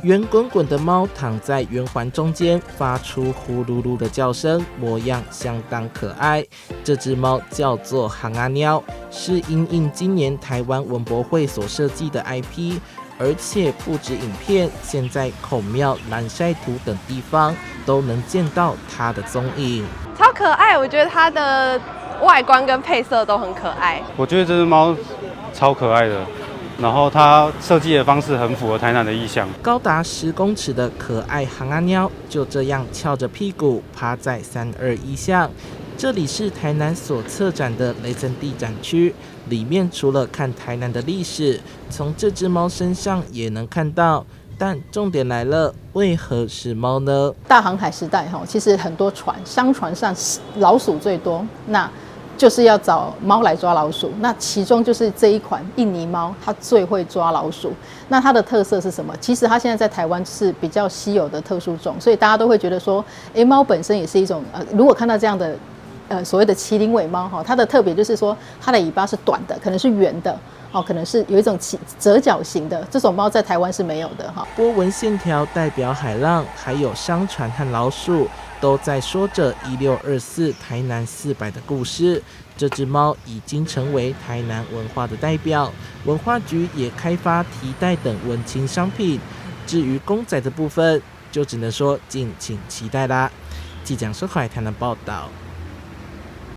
圆滚滚的猫躺在圆环中间，发出呼噜噜的叫声，模样相当可爱。这只猫叫做行阿喵，是因应今年台湾文博会所设计的 IP， 而且不止影片，现在孔庙、蓝晒图等地方都能见到它的踪影。超可爱，我觉得它的外观跟配色都很可爱。我觉得这只猫超可爱的。然后它设计的方式很符合台南的意象。高达10公尺的可爱行阿喵就这样翘着屁股趴在321巷。这里是台南所策展的雷森地展区，里面除了看台南的历史，从这只猫身上也能看到。但重点来了，为何是猫呢？大航海时代其实很多船，商船上老鼠最多，那就是要找猫来抓老鼠，那其中就是这一款印尼猫，它最会抓老鼠。那它的特色是什么？其实它现在在台湾是比较稀有的特殊种，所以大家都会觉得说，猫本身也是一种如果看到这样的所谓的麒麟尾猫它的特别就是说，它的尾巴是短的，可能是圆的。可能是有一种折角型的，这种猫在台湾是没有的波纹线条代表海浪，还有商船和老鼠，都在说着1624台南400的故事。这只猫已经成为台南文化的代表，文化局也开发提袋等文青商品。至于公仔的部分，就只能说敬请期待啦。记者收看台南报道。